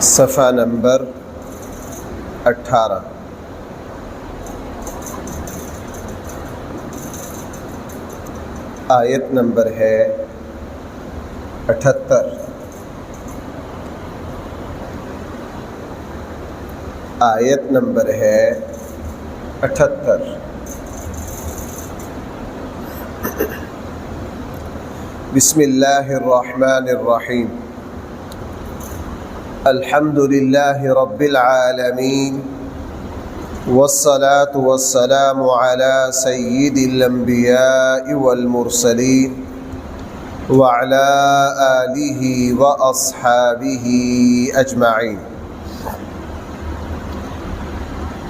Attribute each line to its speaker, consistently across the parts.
Speaker 1: صفحہ نمبر 18۔ آیت نمبر ہے 78۔ آیت نمبر ہے 78۔ بسم اللہ الرحمن الرحیم۔ الحمد للہ رب العالمین والصلاة والسلام على سید الانبیاء والمرسلین وعلى آلہ واصحابہ اجمعین۔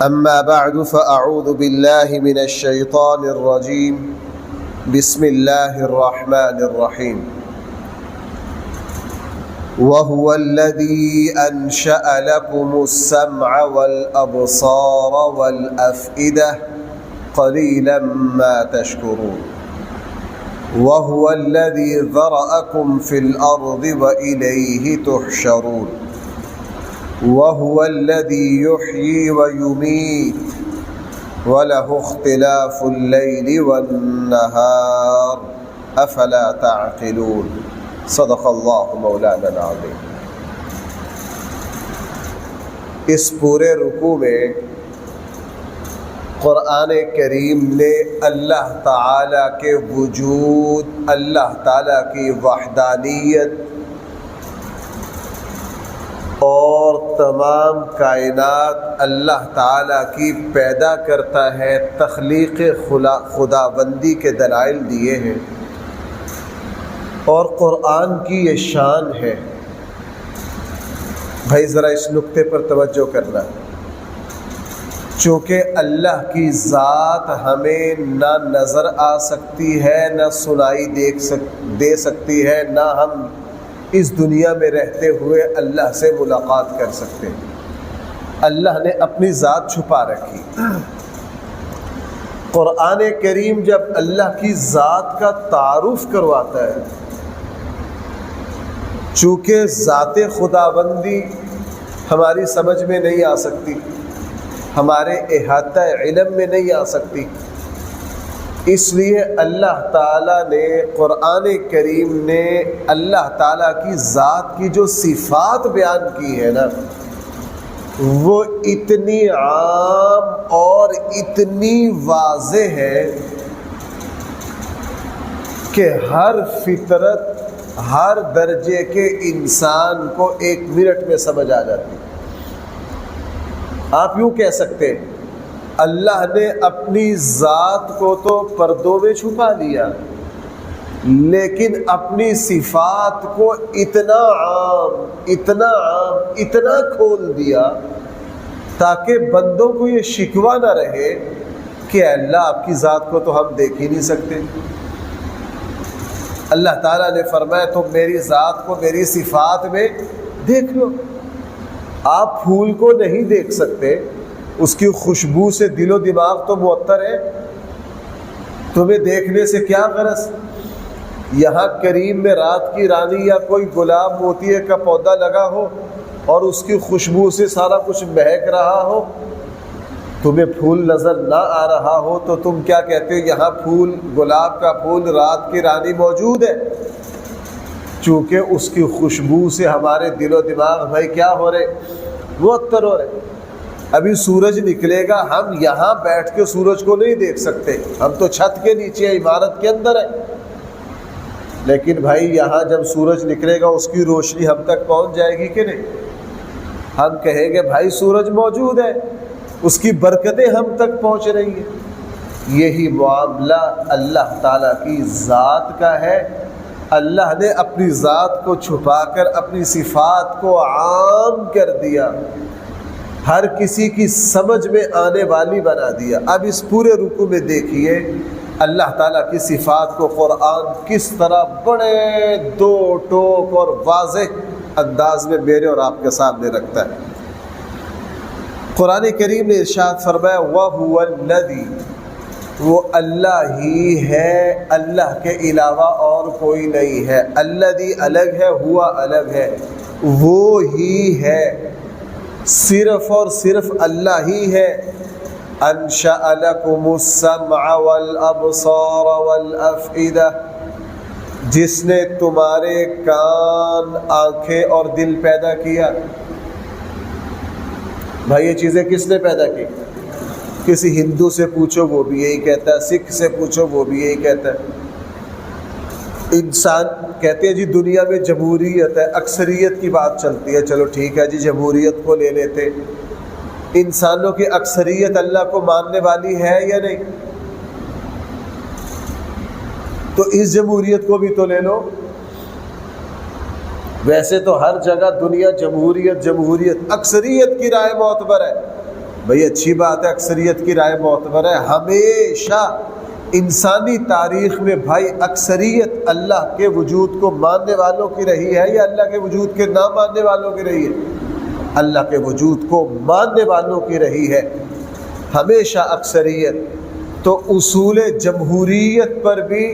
Speaker 1: اما بعد فاعوذ باللہ من الشیطان الرجیم۔ بسم اللہ الرحمن الرحیم۔ وَهُوَ الَّذِي أَنشَأَ لَكُمُ السَّمْعَ وَالْأَبْصَارَ وَالْأَفْئِدَةَ قَلِيلًا مَا تَشْكُرُونَ وَهُوَ الَّذِي ذَرَأَكُمْ فِي الْأَرْضِ وَإِلَيْهِ تُحْشَرُونَ وَهُوَ الَّذِي يُحْيِي وَيُمِيتُ وَلَهُ اخْتِلَافُ اللَّيْلِ وَالنَّهَارِ أَفَلَا تَعْقِلُونَ۔ صدق اللہ مولانا العظیم۔ اس پورے رکوع میں قرآن کریم نے اللہ تعالیٰ کے وجود، اللہ تعالیٰ کی وحدانیت اور تمام کائنات اللہ تعالیٰ کی پیدا کرتا ہے، تخلیق خداوندی کے دلائل دیے ہیں، اور قرآن کی یہ شان ہے۔ بھائی ذرا اس نقطے پر توجہ کرنا، چونکہ اللہ کی ذات ہمیں نہ نظر آ سکتی ہے، نہ سنائی دے سکتی ہے، نہ ہم اس دنیا میں رہتے ہوئے اللہ سے ملاقات کر سکتے ہیں۔ اللہ نے اپنی ذات چھپا رکھی۔ قرآن کریم جب اللہ کی ذات کا تعارف کرواتا ہے، چونکہ ذات خداوندی ہماری سمجھ میں نہیں آ سکتی، ہمارے احاطہ علم میں نہیں آ سکتی، اس لیے اللہ تعالیٰ نے قرآن کریم نے اللہ تعالیٰ کی ذات کی جو صفات بیان کی ہے نا، وہ اتنی عام اور اتنی واضح ہے کہ ہر فطرت، ہر درجے کے انسان کو 1 منٹ میں سمجھ آ جاتی۔ آپ یوں کہہ سکتے ہیں اللہ نے اپنی ذات کو تو پردوں میں چھپا لیا، لیکن اپنی صفات کو اتنا عام اتنا کھول دیا تاکہ بندوں کو یہ شکوہ نہ رہے کہ اللہ آپ کی ذات کو تو ہم دیکھ ہی نہیں سکتے۔ اللہ تعالیٰ نے فرمایا تم میری ذات کو میری صفات میں دیکھ لو۔ آپ پھول کو نہیں دیکھ سکتے، اس کی خوشبو سے دل و دماغ تو معطر ہے، تمہیں دیکھنے سے کیا غرض؟ یہاں کریم میں رات کی رانی یا کوئی گلاب موتیے کا پودا لگا ہو اور اس کی خوشبو سے سارا کچھ مہک رہا ہو، تمہیں پھول نظر نہ آ رہا ہو تو تم کیا کہتے ہو یہاں پھول، گلاب کا پھول، رات کی رانی موجود ہے؟ چونکہ اس کی خوشبو سے ہمارے دل و دماغ بھائی کیا ہو رہے؟ معطر ہو رہے۔ ابھی سورج نکلے گا، ہم یہاں بیٹھ کے سورج کو نہیں دیکھ سکتے، ہم تو چھت کے نیچے عمارت کے اندر ہے، لیکن بھائی یہاں جب سورج نکلے گا اس کی روشنی ہم تک پہنچ جائے گی کہ نہیں؟ ہم کہیں گے بھائی سورج موجود ہے، اس کی برکتیں ہم تک پہنچ رہی ہیں۔ یہی معاملہ اللہ تعالیٰ کی ذات کا ہے۔ اللہ نے اپنی ذات کو چھپا کر اپنی صفات کو عام کر دیا، ہر کسی کی سمجھ میں آنے والی بنا دیا۔ اب اس پورے رکوع میں دیکھیے اللہ تعالیٰ کی صفات کو قرآن کس طرح بڑے دو ٹوک اور واضح انداز میں میرے اور آپ کے سامنے رکھتا ہے۔ قرآن کریم نے ارشاد فرمایا وَهُوَ الَّذِي، وہ اللہ ہی ہے، اللہ کے علاوہ اور کوئی نہیں ہے۔ الذی الگ ہے، ہوا الگ ہے، وہ ہی ہے، صرف اور صرف اللہ ہی ہے۔ انشأ لکم السمع والابصار والافئدہ، جس نے تمہارے کان، آنکھیں اور دل پیدا کیا۔ بھائی یہ چیزیں کس نے پیدا کی؟ کسی ہندو سے پوچھو وہ بھی یہی کہتا ہے، سکھ سے پوچھو وہ بھی یہی کہتا ہے۔ انسان کہتے ہیں جی دنیا میں جمہوریت ہے، اکثریت کی بات چلتی ہے، چلو ٹھیک ہے جی جمہوریت کو لے لیتے۔ انسانوں کی اکثریت اللہ کو ماننے والی ہے یا نہیں؟ تو اس جمہوریت کو بھی تو لے لو۔ ویسے تو ہر جگہ دنیا جمہوریت جمہوریت، اکثریت کی رائے معتبر ہے۔ بھئی اچھی بات ہے، اکثریت کی رائے معتبر ہے۔ ہمیشہ انسانی تاریخ میں بھائی اکثریت اللہ کے وجود کو ماننے والوں کی رہی ہے یا اللہ کے وجود کے نہ ماننے والوں کی رہی ہے؟ اللہ کے وجود کو ماننے والوں کی رہی ہے ہمیشہ اکثریت۔ تو اصول جمہوریت پر بھی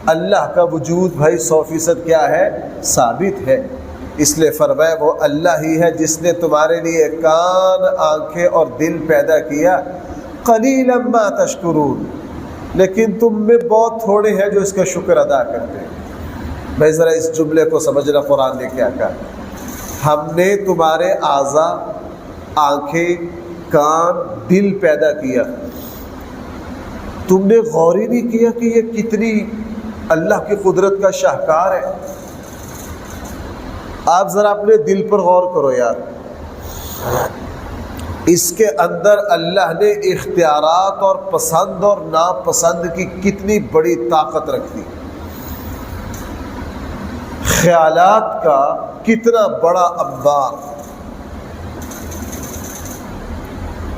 Speaker 1: اللہ کا وجود بھائی 100% کیا ہے؟ ثابت ہے۔ اس لیے فرمایا وہ اللہ ہی ہے جس نے تمہارے لیے کان، آنکھیں اور دل پیدا کیا۔ قلیلا ما تشکرون، لیکن تم میں بہت تھوڑے ہیں جو اس کا شکر ادا کرتے ہیں۔ بھائی ذرا اس جملے کو سمجھنا، قرآن نے کیا کہا؟ ہم نے تمہارے اعضاء، آنکھیں، کان، دل پیدا کیا، تم نے غور ہی نہیں کیا کہ یہ کتنی اللہ کی قدرت کا شاہکار ہے؟ آپ ذرا اپنے دل پر غور کرو یار، اس کے اندر اللہ نے اختیارات اور پسند اور ناپسند کی کتنی بڑی طاقت رکھ دی، خیالات کا کتنا بڑا انبار،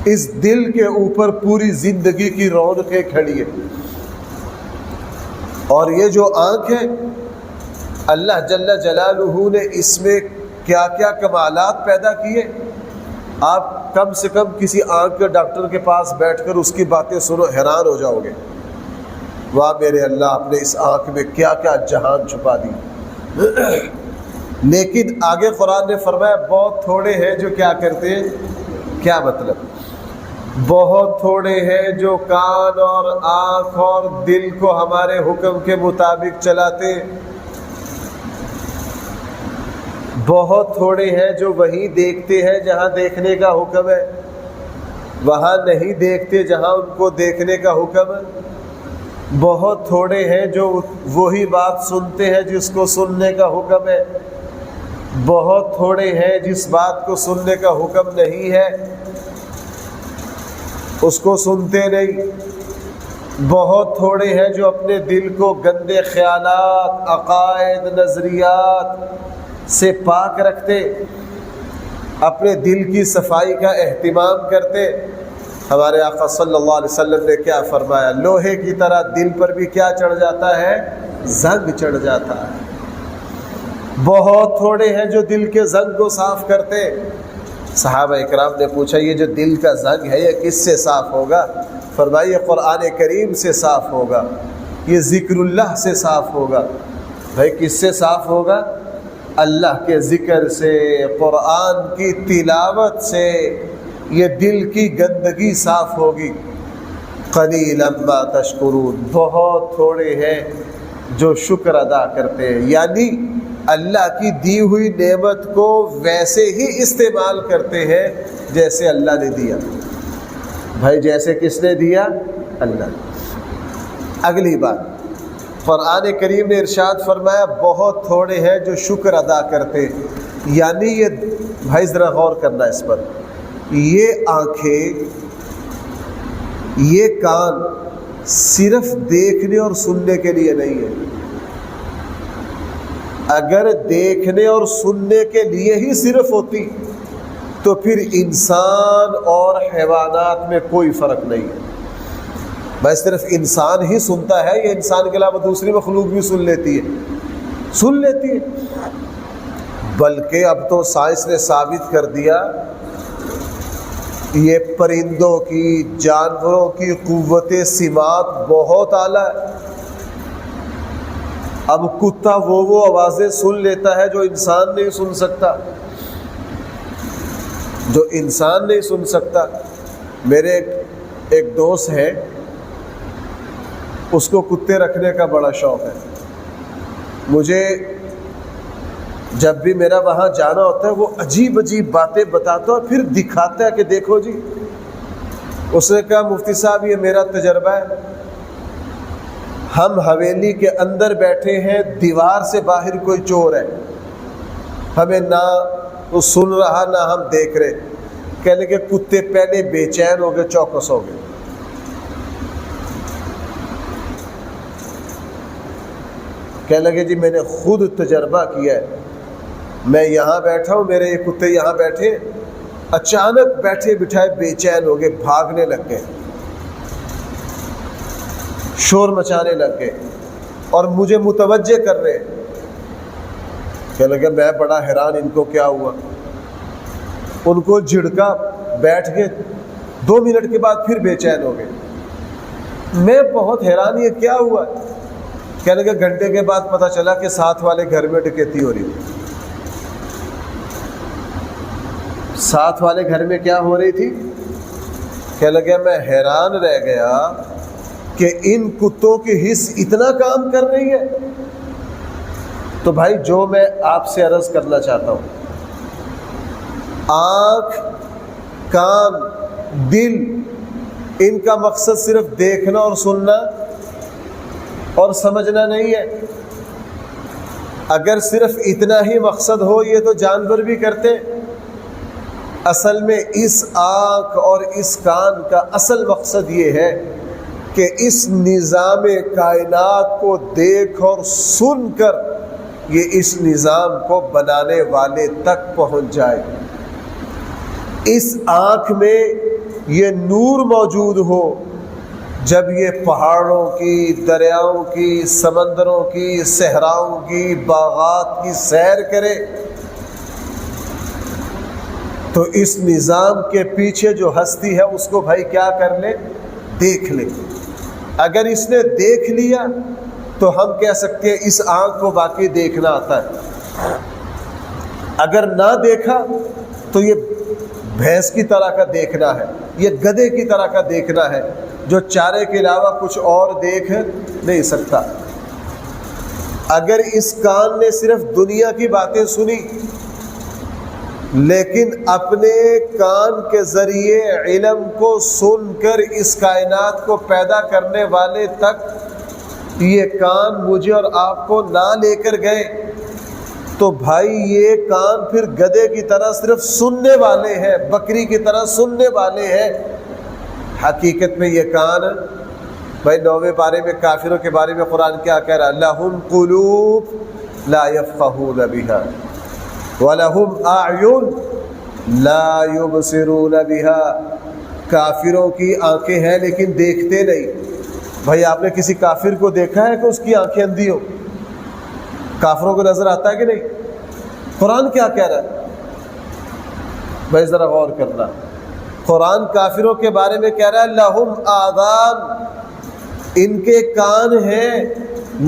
Speaker 1: اس دل کے اوپر پوری زندگی کی رونقیں کھڑی ہیں۔ اور یہ جو آنکھ ہے، اللہ جل جلالہ نے اس میں کیا کیا کمالات پیدا کیے۔ آپ کم سے کم کسی آنکھ کے ڈاکٹر کے پاس بیٹھ کر اس کی باتیں سنو، حیران ہو جاؤ گے، واہ میرے اللہ، آپ نے اس آنکھ میں کیا کیا جہان چھپا دی۔ لیکن آگے قرآن نے فرمایا بہت تھوڑے ہیں جو کیا کرتے ہیں۔ کیا مطلب؟ بہت تھوڑے ہیں جو کان اور آنکھ اور دل کو ہمارے حکم کے مطابق چلاتے، بہت تھوڑے ہیں جو وہیں دیکھتے ہیں جہاں دیکھنے کا حکم ہے، وہاں نہیں دیکھتے جہاں ان کو دیکھنے کا حکم ہے، بہت تھوڑے ہیں جو وہی بات سنتے ہیں جس کو سننے کا حکم ہے، بہت تھوڑے ہیں جس بات کو سننے کا حکم نہیں ہے اس کو سنتے نہیں، بہت تھوڑے ہیں جو اپنے دل کو گندے خیالات، عقائد، نظریات سے پاک رکھتے، اپنے دل کی صفائی کا اہتمام کرتے۔ ہمارے آقا صلی اللہ علیہ وسلم نے کیا فرمایا؟ لوہے کی طرح دل پر بھی کیا چڑھ جاتا ہے؟ زنگ چڑھ جاتا ہے۔ بہت تھوڑے ہیں جو دل کے زنگ کو صاف کرتے۔ صحابہ اکرام نے پوچھا یہ جو دل کا زنگ ہے یہ کس سے صاف ہوگا؟ فرمایا یہ قرآن کریم سے صاف ہوگا، یہ ذکر اللہ سے صاف ہوگا۔ بھائی کس سے صاف ہوگا؟ اللہ کے ذکر سے، قرآن کی تلاوت سے یہ دل کی گندگی صاف ہوگی۔ قلیلا ما تشکرون، بہت تھوڑے ہیں جو شکر ادا کرتے ہیں، یعنی اللہ کی دی ہوئی نعمت کو ویسے ہی استعمال کرتے ہیں جیسے اللہ نے دیا۔ بھائی جیسے کس نے دیا؟ اللہ نے۔ اگلی بات، قرآن کریم نے ارشاد فرمایا بہت تھوڑے ہیں جو شکر ادا کرتے، یعنی یہ بھائی ذرا غور کرنا اس پر، یہ آنکھیں، یہ کان صرف دیکھنے اور سننے کے لیے نہیں ہے۔ اگر دیکھنے اور سننے کے لیے ہی صرف ہوتی تو پھر انسان اور حیوانات میں کوئی فرق نہیں ہے۔ بس صرف انسان ہی سنتا ہے یا انسان کے علاوہ دوسری مخلوق بھی سن لیتی ہے؟ بلکہ اب تو سائنس نے ثابت کر دیا یہ پرندوں کی، جانوروں کی قوت سماعت بہت اعلیٰ ہے۔ اب کتا وہ آوازیں سن لیتا ہے جو انسان نہیں سن سکتا، جو انسان نہیں سن سکتا۔ میرے ایک دوست ہے، اس کو کتے رکھنے کا بڑا شوق ہے۔ مجھے جب بھی میرا وہاں جانا ہوتا ہے وہ عجیب عجیب باتیں بتاتا ہے، پھر دکھاتا ہے کہ دیکھو جی۔ اس نے کہا مفتی صاحب یہ میرا تجربہ ہے، ہم حویلی کے اندر بیٹھے ہیں، دیوار سے باہر کوئی چور ہے، ہمیں نہ وہ سن رہا نہ ہم دیکھ رہے۔ کہنے کے کتے پہلے بے چین ہو گئے، چوکس ہو گئے۔ کہنے لگے جی میں نے خود تجربہ کیا ہے، میں یہاں بیٹھا ہوں، میرے یہ کتے یہاں بیٹھے، اچانک بیٹھے بٹھائے بے چین ہو گئے، بھاگنے لگ گئے، شور مچانے لگ گئے اور مجھے متوجہ کر رہے۔ کہنے لگے میں بڑا حیران، ان کو کیا ہوا؟ ان کو جھڑکا، بیٹھ گئے، 2 منٹ کے بعد پھر بے چین ہو گئے۔ میں بہت حیران، یہ کیا ہوا؟ کہنے لگے گھنٹے کے بعد پتہ چلا کہ ساتھ والے گھر میں ڈکیتی ہو رہی تھی۔ ساتھ والے گھر میں کیا ہو رہی تھی؟ کہنے لگے میں حیران رہ گیا کہ ان کتوں کی حس اتنا کام کر رہی ہے۔ تو بھائی جو میں آپ سے عرض کرنا چاہتا ہوں، آنکھ، کان، دل، ان کا مقصد صرف دیکھنا اور سننا اور سمجھنا نہیں ہے۔ اگر صرف اتنا ہی مقصد ہو، یہ تو جانور بھی کرتے۔ اصل میں اس آنکھ اور اس کان کا اصل مقصد یہ ہے کہ اس نظام کائنات کو دیکھ اور سن کر یہ اس نظام کو بنانے والے تک پہنچ جائے۔ اس آنکھ میں یہ نور موجود ہو، جب یہ پہاڑوں کی، دریاؤں کی، سمندروں کی، صحراؤں کی، باغات کی سیر کرے تو اس نظام کے پیچھے جو ہستی ہے اس کو بھائی کیا کر لے؟ دیکھ لے۔ اگر اس نے دیکھ لیا تو ہم کہہ سکتے ہیں اس آنکھ کو واقعی دیکھنا آتا ہے۔ اگر نہ دیکھا تو یہ بھینس کی طرح کا دیکھنا ہے، یہ گدھے کی طرح کا دیکھنا ہے جو چارے کے علاوہ کچھ اور دیکھ نہیں سکتا۔ اگر اس کان نے صرف دنیا کی باتیں سنی لیکن اپنے کان کے ذریعے علم کو سن کر اس کائنات کو پیدا کرنے والے تک یہ کان مجھے اور آپ کو نہ لے کر گئے تو بھائی یہ کان پھر گدھے کی طرح صرف سننے والے ہیں، بکری کی طرح سننے والے ہیں۔ حقیقت میں یہ کان، بھائی 9ویں پارے میں کافروں کے بارے میں قرآن کیا کہہ رہا ہے؟ لَهُمْ قُلُوبٌ لَا يَفْقَهُونَ بِهَا وَلَهُمْ أَعْيُنٌ لَا يُبْصِرُونَ بِهَا۔ کافروں کی آنکھیں ہیں لیکن دیکھتے نہیں۔ بھائی آپ نے کسی کافر کو دیکھا ہے کہ اس کی آنکھیں اندھی ہو؟ کافروں کو نظر آتا ہے کہ نہیں؟ قرآن کیا کہہ رہا ہے؟ بھائی ذرا غور کرنا، قرآن کافروں کے بارے میں کہہ رہا ہے لَهُمْ آذان، ان کے کان ہیں،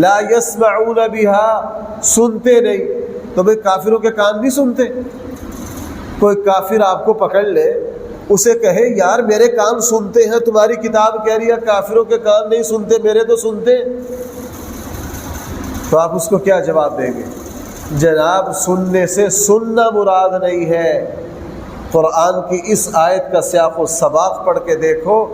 Speaker 1: لا يسمعون بها، سنتے نہیں۔ تو بھئی کافروں کے کان نہیں سنتے؟ کوئی کافر آپ کو پکڑ لے، اسے کہے یار میرے کان سنتے ہیں، تمہاری کتاب کہہ رہی ہے کافروں کے کان نہیں سنتے، میرے تو سنتے، تو آپ اس کو کیا جواب دیں گے؟ جناب سننے سے سننا مراد نہیں ہے۔ قرآن کی اس آیت کا سیاق و سباق پڑھ کے دیکھو،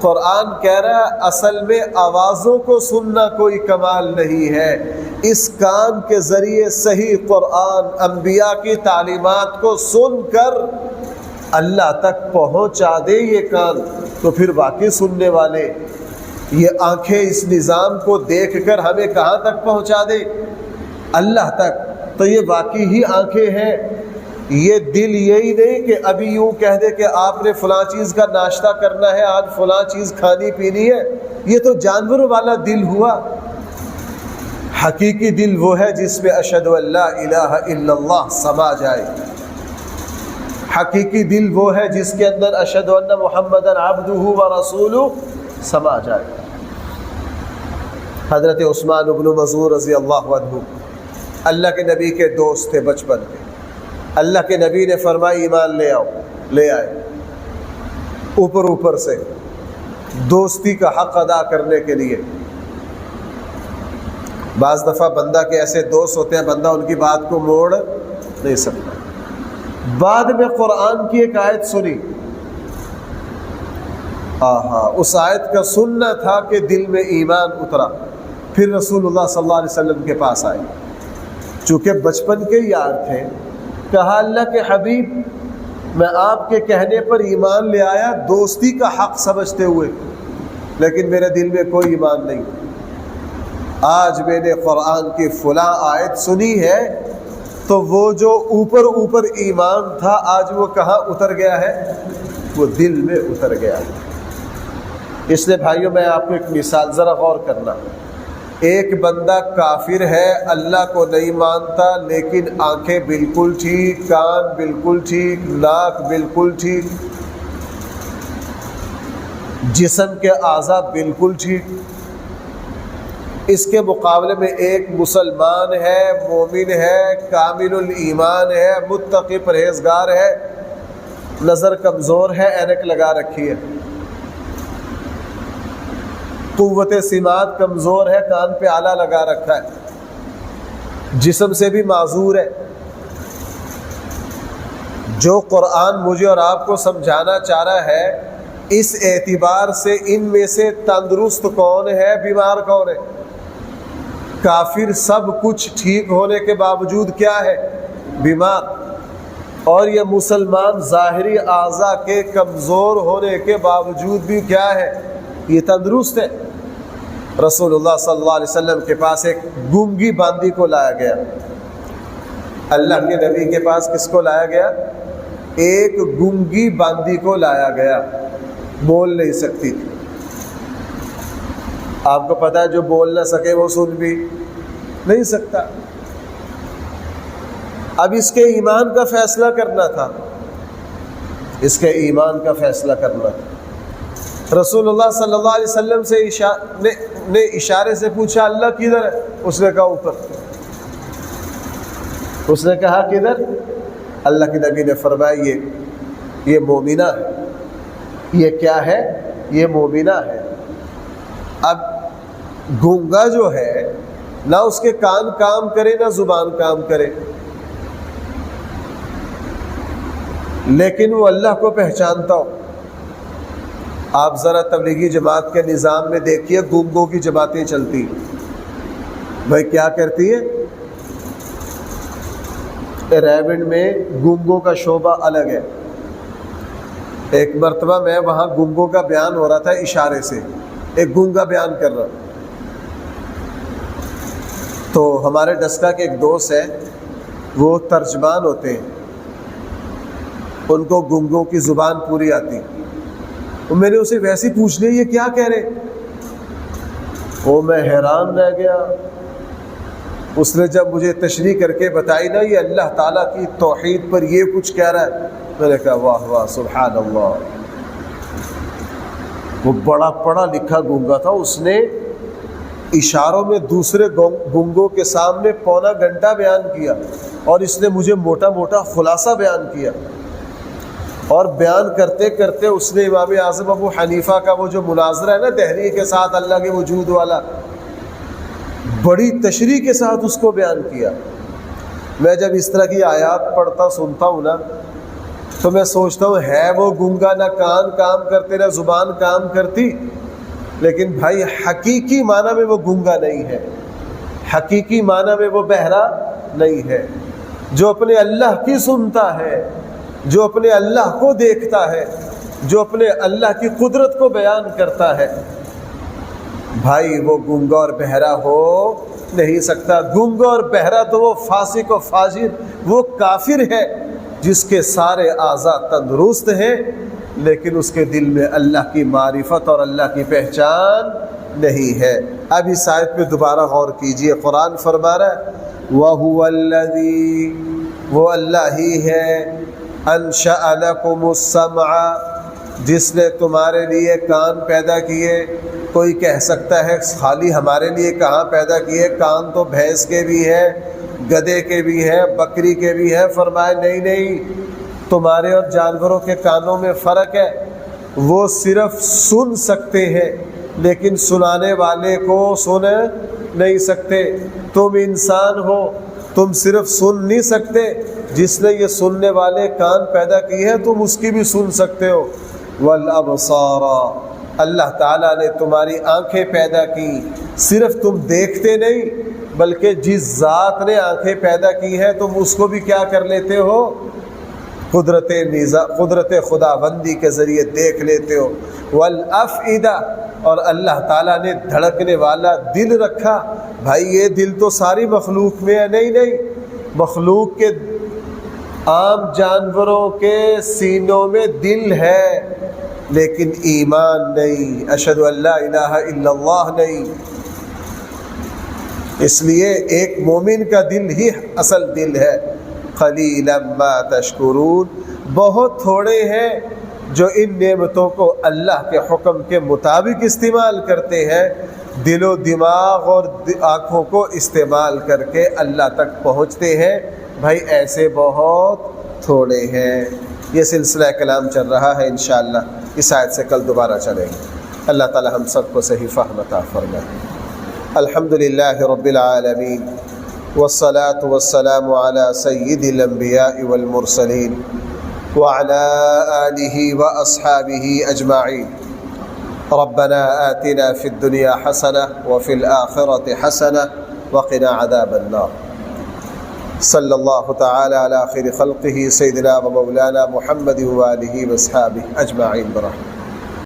Speaker 1: قرآن کہہ رہا ہے اصل میں آوازوں کو سننا کوئی کمال نہیں ہے، اس کان کے ذریعے صحیح قرآن، انبیاء کی تعلیمات کو سن کر اللہ تک پہنچا دے یہ کان، تو پھر واقعی سننے والے۔ یہ آنکھیں اس نظام کو دیکھ کر ہمیں کہاں تک پہنچا دے؟ اللہ تک۔ تو یہ واقعی ہی آنکھیں ہیں۔ یہ دل یہی نہیں کہ ابھی یوں کہہ دے کہ آپ نے فلاں چیز کا ناشتہ کرنا ہے، آج فلاں چیز کھانی پینی ہے، یہ تو جانور والا دل ہوا۔ حقیقی دل وہ ہے جس میں اشہد ان لا الہ الا اللہ سما جائے۔ حقیقی دل وہ ہے جس کے اندر اشہد ان محمدًا عبدہ و رسولہ سما جائے۔ حضرت عثمان بن مظعون رضی اللہ عنہ اللہ کے نبی کے دوست تھے بچپن کے. اللہ کے نبی نے فرمایا ایمان لے آؤ، لے آئے. اوپر سے دوستی کا حق ادا کرنے کے لیے. بعض دفعہ بندہ کے ایسے دوست ہوتے ہیں بندہ ان کی بات کو موڑ نہیں سکتا. بعد میں قرآن کی ایک آیت سنی، اس آیت کا سننا تھا کہ دل میں ایمان اترا. پھر رسول اللہ صلی اللہ علیہ وسلم کے پاس آئے، چونکہ بچپن کے یار تھے. کہا اللہ کے حبیب میں آپ کے کہنے پر ایمان لے آیا دوستی کا حق سمجھتے ہوئے، لیکن میرے دل میں کوئی ایمان نہیں. آج میں نے قرآن کی فلاں آیت سنی ہے تو وہ جو اوپر ایمان تھا آج وہ کہاں اتر گیا ہے؟ وہ دل میں اتر گیا ہے. اس لیے بھائیوں میں آپ کو ایک مثال ذرا غور کرنا. ایک بندہ کافر ہے، اللہ کو نہیں مانتا، لیکن آنکھیں بالکل ٹھیک، کان بالکل ٹھیک، ناک بالکل ٹھیک، جسم کے اعضاء بالکل ٹھیک. اس کے مقابلے میں ایک مسلمان ہے، مومن ہے، کامل الایمان ہے، متقی پرہیزگار ہے، نظر کمزور ہے، اینک لگا رکھی ہے، قوت سماعت کمزور ہے، کان پہ آلہ لگا رکھا ہے، جسم سے بھی معذور ہے. جو قرآن مجھے اور آپ کو سمجھانا چاہ رہا ہے اس اعتبار سے ان میں سے تندرست کون ہے، بیمار کون ہے؟ کافر سب کچھ ٹھیک ہونے کے باوجود کیا ہے؟ بیمار. اور یہ مسلمان ظاہری اعضاء کے کمزور ہونے کے باوجود بھی کیا ہے؟ یہ تندرست ہے. رسول اللہ صلی اللہ علیہ وسلم کے پاس ایک گونگی باندی کو لایا گیا. اللہ کے نبی کے پاس کس کو لایا گیا؟ ایک گونگی باندی کو لایا گیا، بول نہیں سکتی تھی. آپ کو پتا ہے جو بول نہ سکے وہ سن بھی نہیں سکتا. اب اس کے ایمان کا فیصلہ کرنا تھا، اس کے ایمان کا فیصلہ کرنا تھا. رسول اللہ صلی اللہ علیہ وسلم سے نے اشارے سے پوچھا اللہ کدھر ہے؟ اس نے کہا اوپر. اس نے کہا کدھر؟ اللہ کے نبی نے فرمایا یہ مومنہ ہے. یہ کیا ہے؟ یہ مومنہ ہے. اب گونگا جو ہے نہ اس کے کان کام کرے نہ زبان کام کرے، لیکن وہ اللہ کو پہچانتا ہو. آپ ذرا تبلیغی جماعت کے نظام میں دیکھیے گونگوں کی جماعتیں چلتی. بھائی کیا کرتی ہے؟ ریونڈ میں گونگوں کا شعبہ الگ ہے. ایک مرتبہ میں وہاں گونگوں کا بیان ہو رہا تھا، اشارے سے ایک گونگا بیان کر رہا. تو ہمارے ڈسکا کے ایک دوست ہے، وہ ترجمان ہوتے ہیں، ان کو گونگوں کی زبان پوری آتی. میں نے اسے ویسے پوچھ لیا یہ کیا کہہ رہے؟ وہ میں حیران رہ گیا. اس نے جب مجھے تشریح کر کے بتائی نا یہ اللہ تعالیٰ کی توحید پر یہ کچھ کہہ رہا ہے، میں نے کہا واہ واہ سبحان اللہ. وہ بڑا پڑھا لکھا گونگا تھا، اس نے اشاروں میں دوسرے گونگوں کے سامنے پونا گھنٹہ بیان کیا، اور اس نے مجھے موٹا موٹا خلاصہ بیان کیا. اور بیان کرتے کرتے اس نے امام اعظم ابو حنیفہ کا وہ جو مناظرہ ہے نا دہری کے ساتھ اللہ کے وجود والا، بڑی تشریح کے ساتھ اس کو بیان کیا. میں جب اس طرح کی آیات پڑھتا سنتا ہوں نا تو میں سوچتا ہوں ہے وہ گونگا، نہ کان کام کرتے نہ زبان کام کرتی، لیکن بھائی حقیقی معنی میں وہ گونگا نہیں ہے، حقیقی معنی میں وہ بہرا نہیں ہے. جو اپنے اللہ کی سنتا ہے، جو اپنے اللہ کو دیکھتا ہے، جو اپنے اللہ کی قدرت کو بیان کرتا ہے، بھائی وہ گونگا اور بہرا ہو نہیں سکتا. گونگا اور بہرا تو وہ فاسق و فاجر، وہ کافر ہے جس کے سارے اعضاء تندرست ہیں لیکن اس کے دل میں اللہ کی معرفت اور اللہ کی پہچان نہیں ہے. اب اس آیت پہ دوبارہ غور کیجئے. قرآن فرما رہا ہے وَهُوَ الَّذِي، وہ اللہ ہی ہے، أَنشَأَ لَكُمُ السَّمْعَ، جس نے تمہارے لیے کان پیدا کیے، کوئی کہہ سکتا ہے خالی ہمارے لیے کہاں پیدا کیے، کان تو بھینس کے بھی ہے، گدھے کے بھی ہے، بکری کے بھی ہے۔ فرمائے نہیں نہیں، تمہارے اور جانوروں کے کانوں میں فرق ہے، وہ صرف سن سکتے ہیں لیکن سنانے والے کو سن نہیں سکتے۔ تم انسان ہو، تم صرف سن نہیں سکتے، جس نے یہ سننے والے کان پیدا کی ہے تم اس کی بھی سن سکتے ہو۔ والابصار، اللہ تعالیٰ نے تمہاری آنکھیں پیدا کی، صرف تم دیکھتے نہیں بلکہ جس ذات نے آنکھیں پیدا کی ہے تم اس کو بھی کیا کر لیتے ہو، قدرت خداوندی کے ذریعے دیکھ لیتے ہو۔ والافئدہ، اور اللہ تعالیٰ نے دھڑکنے والا دل رکھا۔ بھائی یہ دل تو ساری مخلوق میں ہے، نہیں نہیں، مخلوق کے عام جانوروں کے سینوں میں دل ہے لیکن ایمان نہیں، اشہد ان لا الہ الا اللہ نہیں۔ اس لیے ایک مومن کا دل ہی اصل دل ہے۔ قلیلا ما تشکرون، بہت تھوڑے ہیں جو ان نعمتوں کو اللہ کے حکم کے مطابق استعمال کرتے ہیں، دل و دماغ اور آنکھوں کو استعمال کر کے اللہ تک پہنچتے ہیں۔ بھائی ایسے بہت تھوڑے ہیں۔ یہ سلسلہ کلام چل رہا ہے، انشاءاللہ اس آیت سے کل دوبارہ چلیں گے۔ اللہ تعالی ہم سب کو صحیح فہم عطا فرمائے۔ الحمدللہ رب العالمین، والصلاة والسلام على سید الانبیاء والمرسلین وعلى آلہ واصحابہ اجمعین۔ ربنا آتنا فی الدنیا حسنہ وفی الآخرۃ حسنہ وقنا عذاب النار۔ صلی اللہ تعالی علی خیر خلقہ سیدنا و مولانا محمد وآلہ واصحابہ اجمعین برحمتہ۔